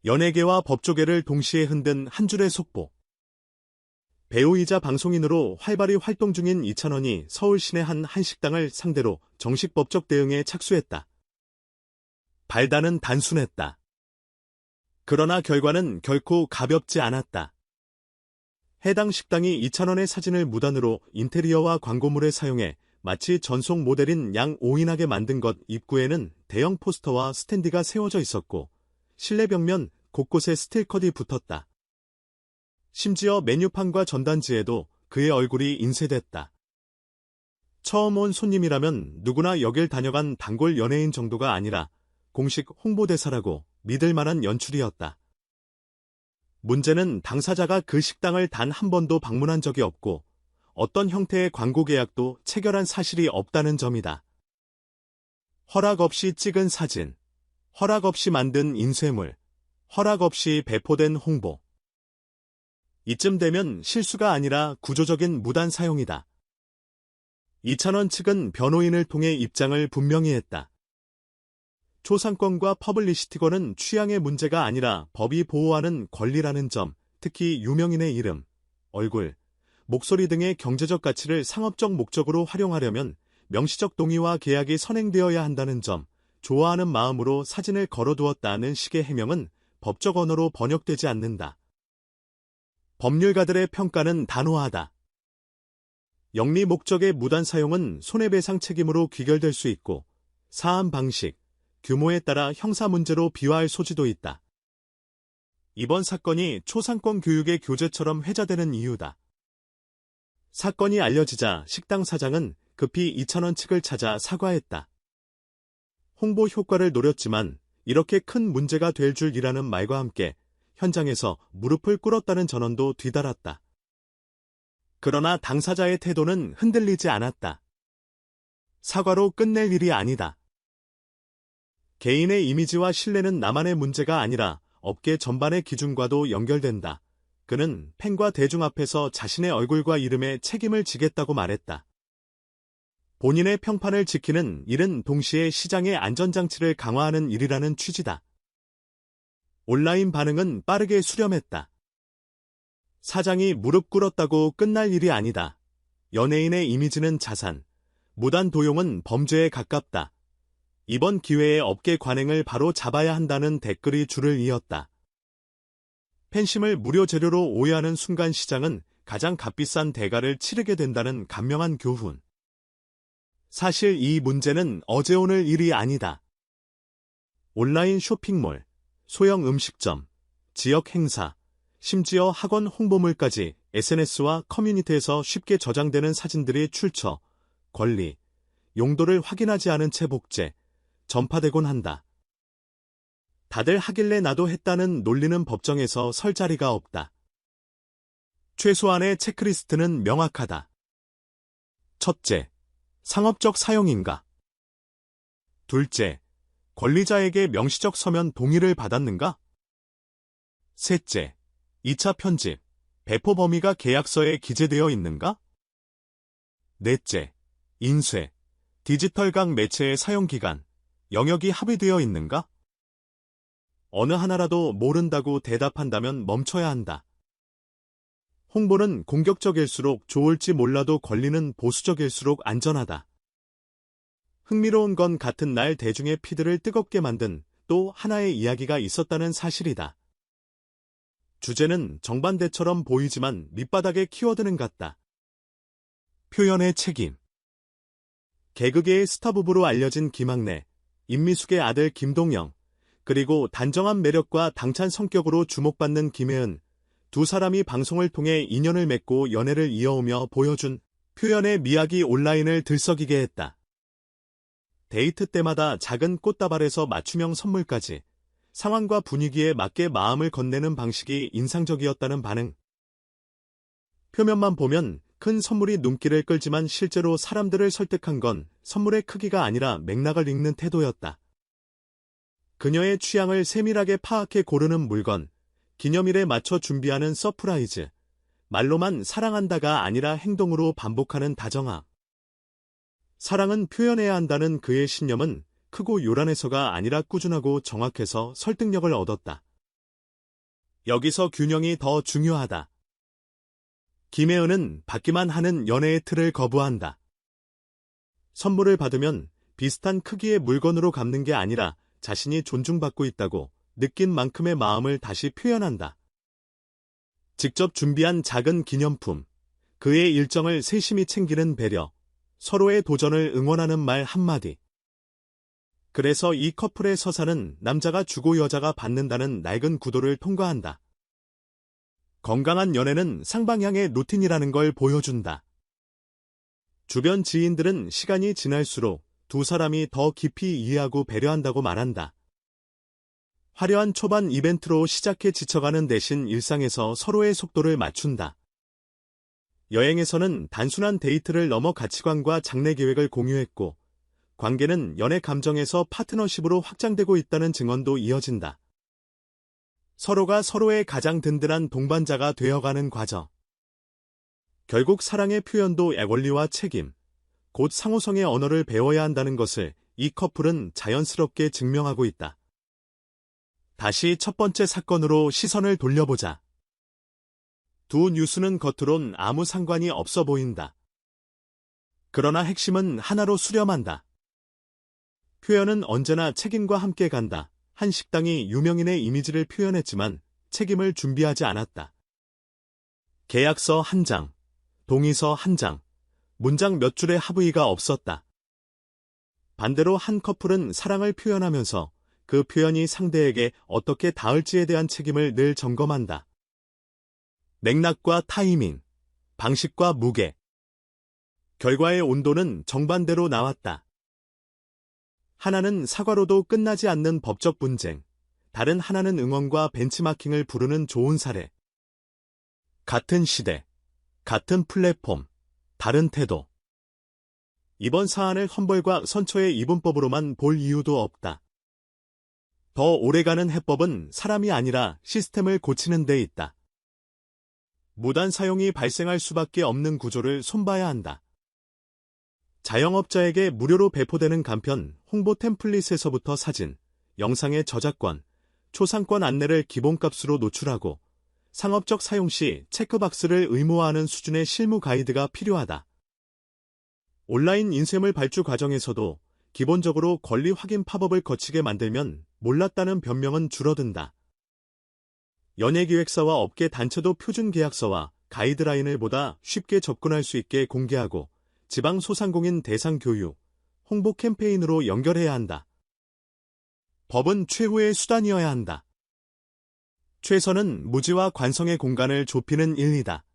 연예계와 법조계를 동시에 흔든 한 줄의 속보. 배우이자 방송인으로 활발히 활동 중인 이찬원이 서울 시내 한 한식당을 상대로 정식 법적 대응에 착수했다. 발단은 단순했다. 그러나 결과는 결코 가볍지 않았다. 해당 식당이 이찬원의 사진을 무단으로 인테리어와 광고물에 사용해 마치 전속 모델인 양오인하게 만든 것. 입구에는 대형 포스터와 스탠디가 세워져 있었고 실내 벽면 곳곳에 스틸컷이 붙었다. 심지어 메뉴판과 전단지에도 그의 얼굴이 인쇄됐다. 처음 온 손님이라면 누구나 여길 다녀간 단골 연예인 정도가 아니라 공식 홍보대사라고 믿을 만한 연출이었다. 문제는 당사자가 그 식당을 단 한 번도 방문한 적이 없고 어떤 형태의 광고 계약도 체결한 사실이 없다는 점이다. 허락 없이 찍은 사진, 허락 없이 만든 인쇄물, 허락 없이 배포된 홍보. 이쯤 되면 실수가 아니라 구조적인 무단 사용이다. 이찬원 측은 변호인을 통해 입장을 분명히 했다. 초상권과 퍼블리시티권은 취향의 문제가 아니라 법이 보호하는 권리라는 점, 특히 유명인의 이름, 얼굴, 목소리 등의 경제적 가치를 상업적 목적으로 활용하려면 명시적 동의와 계약이 선행되어야 한다는 점, 좋아하는 마음으로 사진을 걸어두었다는 식의 해명은 법적 언어로 번역되지 않는다. 법률가들의 평가는 단호하다. 영리 목적의 무단 사용은 손해배상 책임으로 귀결될 수 있고 사안 방식, 규모에 따라 형사 문제로 비화할 소지도 있다. 이번 사건이 초상권 교육의 교재처럼 회자되는 이유다. 사건이 알려지자 식당 사장은 급히 이찬원 측을 찾아 사과했다. 홍보 효과를 노렸지만 이렇게 큰 문제가 될 줄이라는 말과 함께 현장에서 무릎을 꿇었다는 전언도 뒤따랐다. 그러나 당사자의 태도는 흔들리지 않았다. 사과로 끝낼 일이 아니다. 개인의 이미지와 신뢰는 나만의 문제가 아니라 업계 전반의 기준과도 연결된다. 그는 팬과 대중 앞에서 자신의 얼굴과 이름에 책임을 지겠다고 말했다. 본인의 평판을 지키는 일은 동시에 시장의 안전장치를 강화하는 일이라는 취지다. 온라인 반응은 빠르게 수렴했다. 사장이 무릎 꿇었다고 끝날 일이 아니다. 연예인의 이미지는 자산, 무단 도용은 범죄에 가깝다. 이번 기회에 업계 관행을 바로 잡아야 한다는 댓글이 줄을 이었다. 팬심을 무료 재료로 오해하는 순간 시장은 가장 값비싼 대가를 치르게 된다는 간명한 교훈. 사실 이 문제는 어제 오늘 일이 아니다. 온라인 쇼핑몰, 소형 음식점, 지역 행사, 심지어 학원 홍보물까지 SNS와 커뮤니티에서 쉽게 저장되는 사진들이 출처, 권리, 용도를 확인하지 않은 채 복제, 전파되곤 한다. 다들 하길래 나도 했다는 논리는 법정에서 설 자리가 없다. 최소한의 체크리스트는 명확하다. 첫째, 상업적 사용인가? 둘째, 권리자에게 명시적 서면 동의를 받았는가? 셋째, 2차 편집, 배포 범위가 계약서에 기재되어 있는가? 넷째, 인쇄, 디지털각 매체의 사용기간, 영역이 합의되어 있는가? 어느 하나라도 모른다고 대답한다면 멈춰야 한다. 홍보는 공격적일수록 좋을지 몰라도 권리는 보수적일수록 안전하다. 흥미로운 건 같은 날 대중의 피드를 뜨겁게 만든 또 하나의 이야기가 있었다는 사실이다. 주제는 정반대처럼 보이지만 밑바닥의 키워드는 같다. 표현의 책임. 개그계의 스타 부부로 알려진 김학래, 임미숙의 아들 김동영, 그리고 단정한 매력과 당찬 성격으로 주목받는 김혜은, 두 사람이 방송을 통해 인연을 맺고 연애를 이어오며 보여준 표현의 미학이 온라인을 들썩이게 했다. 데이트 때마다 작은 꽃다발에서 맞춤형 선물까지 상황과 분위기에 맞게 마음을 건네는 방식이 인상적이었다는 반응. 표면만 보면 큰 선물이 눈길을 끌지만 실제로 사람들을 설득한 건 선물의 크기가 아니라 맥락을 읽는 태도였다. 그녀의 취향을 세밀하게 파악해 고르는 물건, 기념일에 맞춰 준비하는 서프라이즈, 말로만 사랑한다가 아니라 행동으로 반복하는 다정함. 사랑은 표현해야 한다는 그의 신념은 크고 요란해서가 아니라 꾸준하고 정확해서 설득력을 얻었다. 여기서 균형이 더 중요하다. 김혜은은 받기만 하는 연애의 틀을 거부한다. 선물을 받으면 비슷한 크기의 물건으로 갚는 게 아니라 자신이 존중받고 있다고 느낀 만큼의 마음을 다시 표현한다. 직접 준비한 작은 기념품, 그의 일정을 세심히 챙기는 배려, 서로의 도전을 응원하는 말 한마디. 그래서 이 커플의 서사는 남자가 주고 여자가 받는다는 낡은 구도를 통과한다. 건강한 연애는 쌍방향의 루틴이라는 걸 보여준다. 주변 지인들은 시간이 지날수록 두 사람이 더 깊이 이해하고 배려한다고 말한다. 화려한 초반 이벤트로 시작해 지쳐가는 대신 일상에서 서로의 속도를 맞춘다. 여행에서는 단순한 데이트를 넘어 가치관과 장래 계획을 공유했고, 관계는 연애 감정에서 파트너십으로 확장되고 있다는 증언도 이어진다. 서로가 서로의 가장 든든한 동반자가 되어가는 과정. 결국 사랑의 표현도 원리와 책임, 곧 상호성의 언어를 배워야 한다는 것을 이 커플은 자연스럽게 증명하고 있다. 다시 첫 번째 사건으로 시선을 돌려보자. 두 뉴스는 겉으론 아무 상관이 없어 보인다. 그러나 핵심은 하나로 수렴한다. 표현은 언제나 책임과 함께 간다. 한 식당이 유명인의 이미지를 표현했지만 책임을 준비하지 않았다. 계약서 한 장, 동의서 한 장, 문장 몇 줄의 합의가 없었다. 반대로 한 커플은 사랑을 표현하면서 그 표현이 상대에게 어떻게 닿을지에 대한 책임을 늘 점검한다. 맥락과 타이밍, 방식과 무게. 결과의 온도는 정반대로 나왔다. 하나는 사과로도 끝나지 않는 법적 분쟁, 다른 하나는 응원과 벤치마킹을 부르는 좋은 사례. 같은 시대, 같은 플랫폼, 다른 태도. 이번 사안을 험벌과 선처의 이분법으로만 볼 이유도 없다. 더 오래가는 해법은 사람이 아니라 시스템을 고치는 데 있다. 무단 사용이 발생할 수밖에 없는 구조를 손봐야 한다. 자영업자에게 무료로 배포되는 간편, 홍보 템플릿에서부터 사진, 영상의 저작권, 초상권 안내를 기본값으로 노출하고 상업적 사용 시 체크박스를 의무화하는 수준의 실무 가이드가 필요하다. 온라인 인쇄물 발주 과정에서도 기본적으로 권리 확인 팝업을 거치게 만들면 몰랐다는 변명은 줄어든다. 연예기획사와 업계 단체도 표준 계약서와 가이드라인을 보다 쉽게 접근할 수 있게 공개하고 지방소상공인 대상 교육, 홍보 캠페인으로 연결해야 한다. 법은 최후의 수단이어야 한다. 최선은 무지와 관성의 공간을 좁히는 일이다.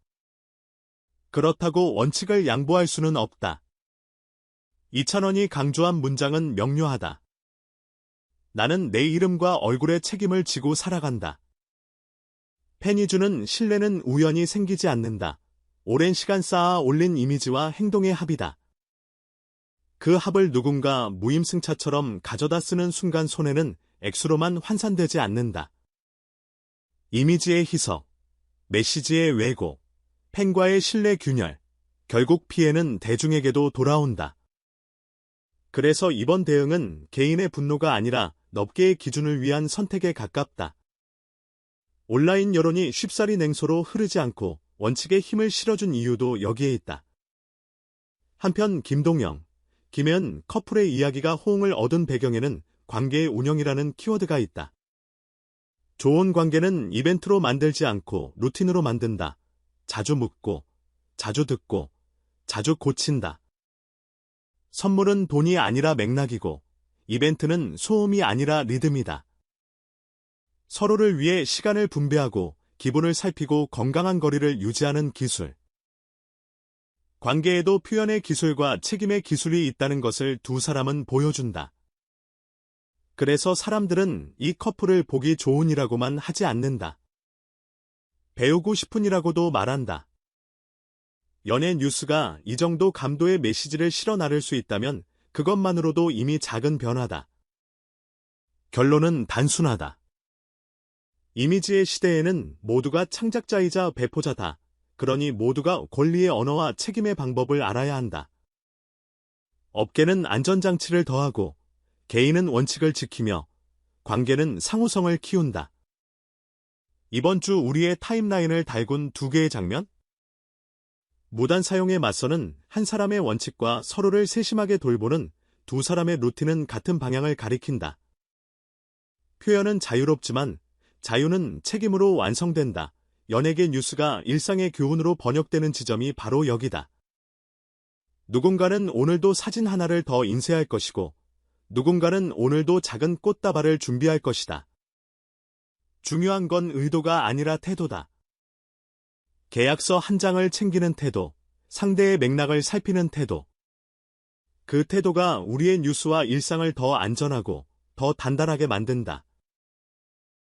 그렇다고 원칙을 양보할 수는 없다. 이찬원이 강조한 문장은 명료하다. 나는 내 이름과 얼굴에 책임을 지고 살아간다. 팬이 주는 신뢰는 우연히 생기지 않는다. 오랜 시간 쌓아 올린 이미지와 행동의 합이다. 그 합을 누군가 무임승차처럼 가져다 쓰는 순간 손해는 액수로만 환산되지 않는다. 이미지의 희석, 메시지의 왜곡, 팬과의 신뢰 균열, 결국 피해는 대중에게도 돌아온다. 그래서 이번 대응은 개인의 분노가 아니라 업계의 기준을 위한 선택에 가깝다. 온라인 여론이 쉽사리 냉소로 흐르지 않고 원칙에 힘을 실어준 이유도 여기에 있다. 한편 김동영, 김혜은 커플의 이야기가 호응을 얻은 배경에는 관계의 운영이라는 키워드가 있다. 좋은 관계는 이벤트로 만들지 않고 루틴으로 만든다. 자주 묻고, 자주 듣고, 자주 고친다. 선물은 돈이 아니라 맥락이고, 이벤트는 소음이 아니라 리듬이다. 서로를 위해 시간을 분배하고 기분을 살피고 건강한 거리를 유지하는 기술. 관계에도 표현의 기술과 책임의 기술이 있다는 것을 두 사람은 보여준다. 그래서 사람들은 이 커플을 보기 좋은이라고만 하지 않는다. 배우고 싶은이라고도 말한다. 연예 뉴스가 이 정도 감도의 메시지를 실어 나를 수 있다면 그것만으로도 이미 작은 변화다. 결론은 단순하다. 이미지의 시대에는 모두가 창작자이자 배포자다. 그러니 모두가 권리의 언어와 책임의 방법을 알아야 한다. 업계는 안전장치를 더하고 개인은 원칙을 지키며 관계는 상호성을 키운다. 이번 주 우리의 타임라인을 달군 두 개의 장면? 무단 사용에 맞서는 한 사람의 원칙과 서로를 세심하게 돌보는 두 사람의 루틴은 같은 방향을 가리킨다. 표현은 자유롭지만 자유는 책임으로 완성된다. 연예계 뉴스가 일상의 교훈으로 번역되는 지점이 바로 여기다. 누군가는 오늘도 사진 하나를 더 인쇄할 것이고 누군가는 오늘도 작은 꽃다발을 준비할 것이다. 중요한 건 의도가 아니라 태도다. 계약서 한 장을 챙기는 태도, 상대의 맥락을 살피는 태도. 그 태도가 우리의 뉴스와 일상을 더 안전하고 더 단단하게 만든다.